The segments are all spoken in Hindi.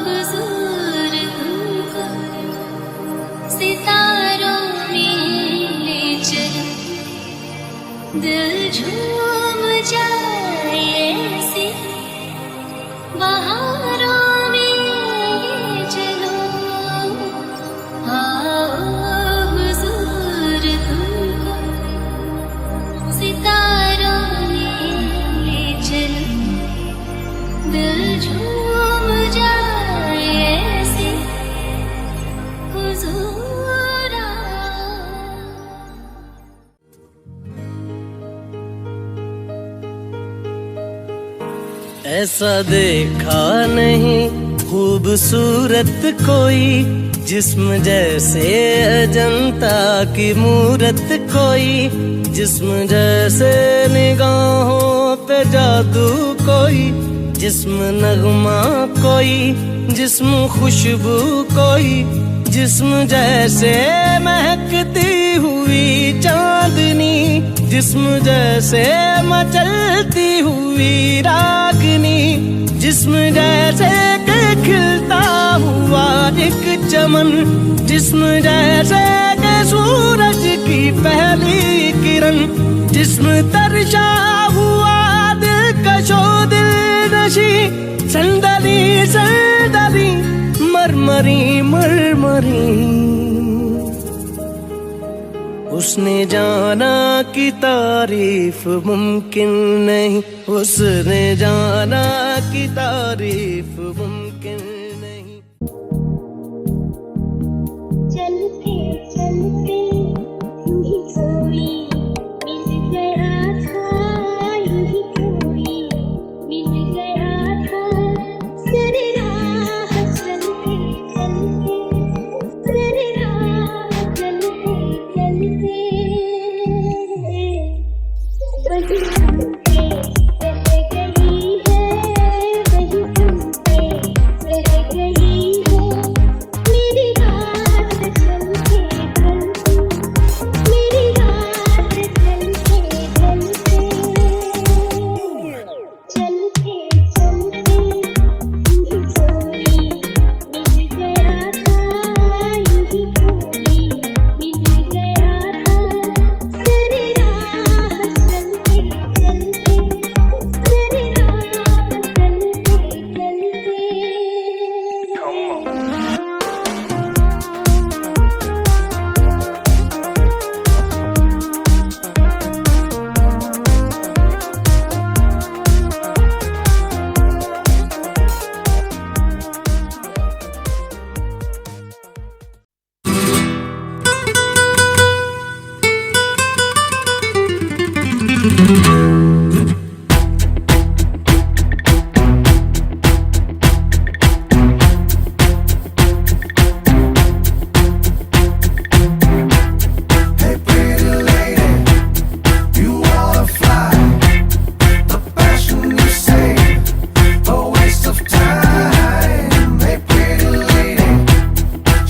हुजूर तुमको सितारों में ले चलो, दिल झूम जाए ऐसे बहारों में ये चलो। हुजूर तुमको सितारों में ले चलो, दिल झूम जाए ऐसे हुजूरा। ऐसा देखा नहीं खूबसूरत कोई, जिस्म जैसे अजंता की मूरत कोई, जिस्म जैसे निगाहों पे जादू कोई, जिस्म नगमा कोई, जिस्म खुशबू कोई, जिस्म जैसे महकती हुई चांदनी, जिस्म जैसे मचलती हुई रागनी, जिस्म जैसे के खिलता हुआ एक चमन, जिस्म जैसे के सूरज की पहली किरण, जिस्म तरशा हुआ दिलकशो दिल नशी, संदली संदली मरमरी मरमरी। उसने जाना कि तारीफ मुमकिन नहीं, उसने जाना कि तारीफ मुमकिन नहीं। चलते चलते यूं कोई मिल गया था, यूं कोई मिल गया था, सरे राह चलते चलते, सरे राह चलते चलते, वही हमसे रह गई है, वही हमसे रह गई है, मेरी रात चलते चलते, मेरी रात चलते चलते, चलते चलते यूं कोई मिल गया था, यूं कोई मिल गया था, सरे राह चलते चलते, सरे राह चलते चलते। Hey pretty lady, you wanna fly? The passion you say, a waste of time. Hey pretty lady,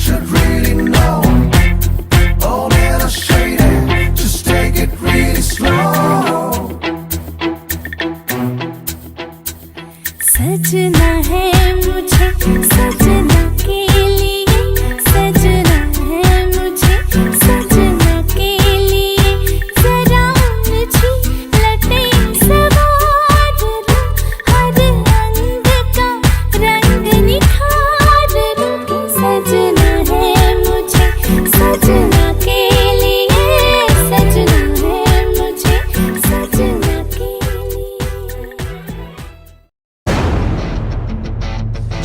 should really know. Oh, little shady, just take it really slow. सजना है मुझे सजना के लिए, सजना है मुझे सजना के लिए, जरा मुझे लटे सवार लो, हर रंग का रंग निखार लो। सजना है मुझे सजना के लिए, सजना है मुझे सजना के लिए।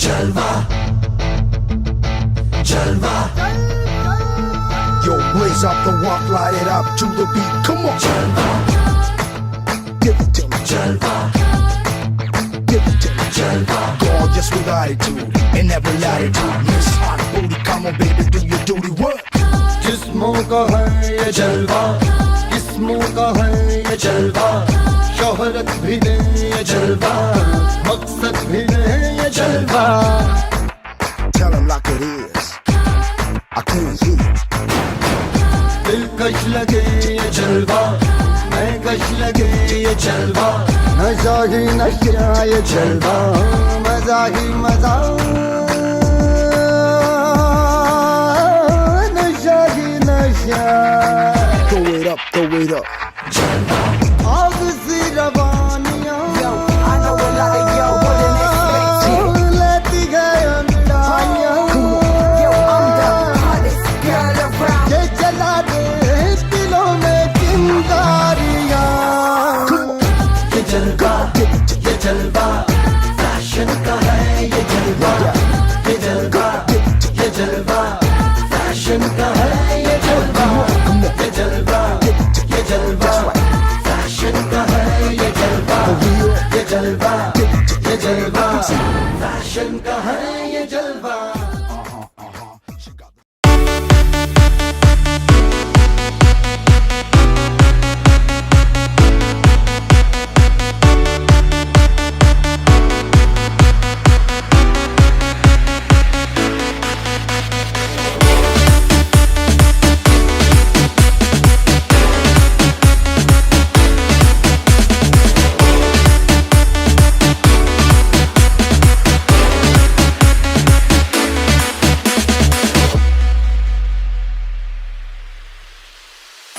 Jalwa, Jalwa. Yo, blaze up the walk, light it up to the beat. Come on, Jalwa, give it to me, Jalwa, give it to me. Jalwa. Gorgeous with attitude in every latitude. Miss Hot Booty, come on, baby, do your duty work. जिस्मों का है ये जलवा, किस्मों का है ये जलवा, शोहरत भी नहीं ये जलवा, मकसद भी नहीं ये जलवा। Tell 'em like it is. I can't hear you. दिलकश लगे ये जलवा, मैं कश लगे ये जलवा, नशा ही नशा ये जलवा, मैं मजा ही मजा, नशा ही नशा। Throw it up, throw it up. आग सी रवानियां I know a lot of y'all wouldn't expect it. लेती गए अंगड़ाइयां। Yo, I'm the hottest girl around. ये जला दे दिलों में चिंगारियां। ये जलवा फैशन का है, ये जलवा ये जलवा फैशन का है, ये जलवा ये जलवा फैशन का है, ये जलवा फैशन का है, ये जलवा।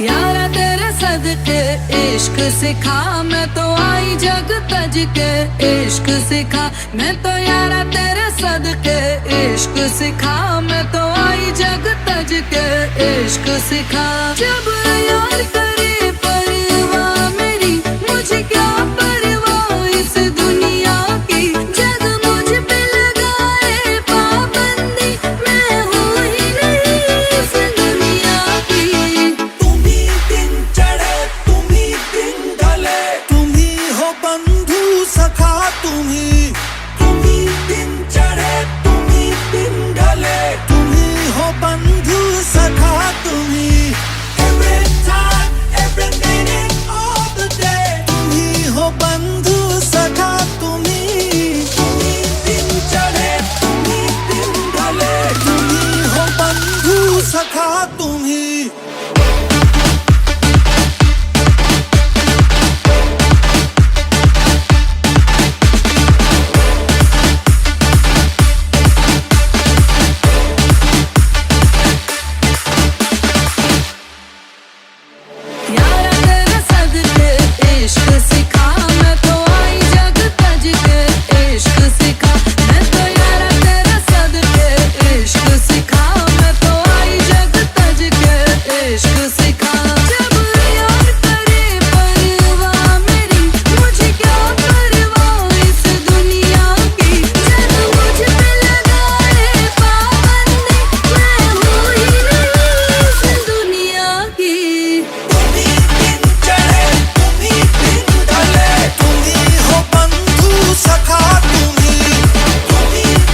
यारा तेरे सदके इश्क सिखा, मैं तो आई जग तज के इश्क सिखा। मैं तो यारा तेरे सदके इश्क सिखा, मैं तो आई जग तज के इश्क सिखा। जब यार करे परवाह मेरी, मुझे क्या परवाह इस दुनिया की। जग मुझ पे लगाए पाबंदी, मैं हूँ ही नहीं इस दुनिया की। तुम्ही दिन चढ़े तुम्ही दिन ढले, तुम्ही हो बंधु सखा तुम्ही दिन चढ़े तुम्ही दिन ढले, तुम्ही हो बंधु सखा तुम्ही। Every time, every minute of the day, तुम्ही हो बंधु सखा तुम्ही दिन चढ़े तुम्ही दिन ढले, तुम्ही हो बंधु सखा तुम्ही। यारा तेरे सदके इश्क सिखा, मैं तो आई जग तज के इश्क सिखा। मैं तो यारा तेरे सदके इश्क सिखा, मैं तो आई जग तज के इश्क सिखा। जब यार करे परवाह मेरी, मुझे क्या परवाह इस दुनिया की। जग मुझ पे लगाए पाबंदी, मैं हूँ ही नहीं इस दुनिया की। तुम्ही दिन चढ़े तुम्ही दिन ढले, तुम्ही हो बंधु सखा तुम्ही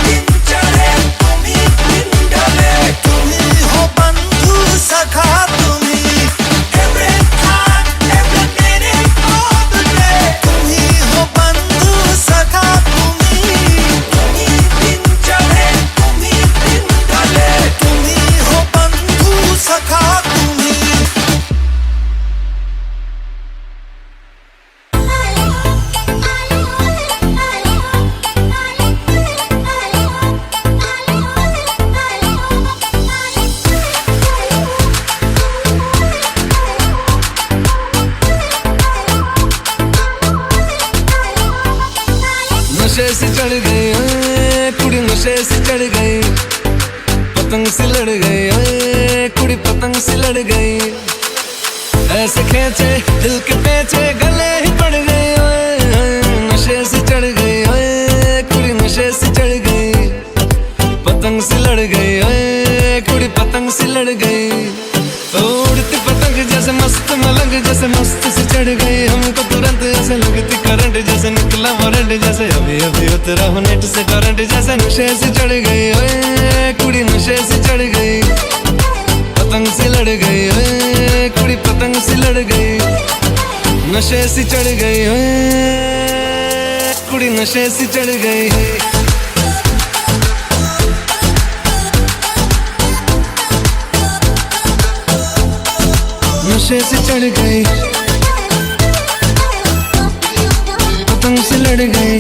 दिन चढ़े तुम्ही दिन ढले, तुम्ही हो बंधु सखा तुम्ही। Every time, every minute of the day, तुम्ही हो बंधु सखा तुम्ही दिन चढ़े तुम्ही दिन ढले, तुम्ही हो बंधु सखा तुम्ही। नशे से चढ़ गई ओए कुड़ी, नशे से चढ़ गई, पतंग से लड़ गई ओए कुड़ी, पतंग से लड़ गई। ऐसे खेचे दिल के पेचे, गले ही पड़ गई ओए। नशे से चढ़ गई ओए कुड़ी, नशे से चढ़ गई, पतंग से लड़ गई ओए कुड़ी, पतंग से लड़ गई। उड़ती पतंग जैसे मस्त मलंग, जैसे मस्त से चढ़ गई हमको तुरंत, ऐसे लगती करंट जैसे निकला वारंट, जैसे अभी अभी उतरा हूँ नेट से करंट। जैसे नशे से चढ़ गई ओए कुड़ी, नशे से चढ़ गई, पतंग से लड़ गई ओए कुड़ी, पतंग से लड़ गई। नशे से चढ़ गई ओए कुड़ी, नशे से चढ़ गई। नशे से चढ़ गई, पतंग से लड़ गई।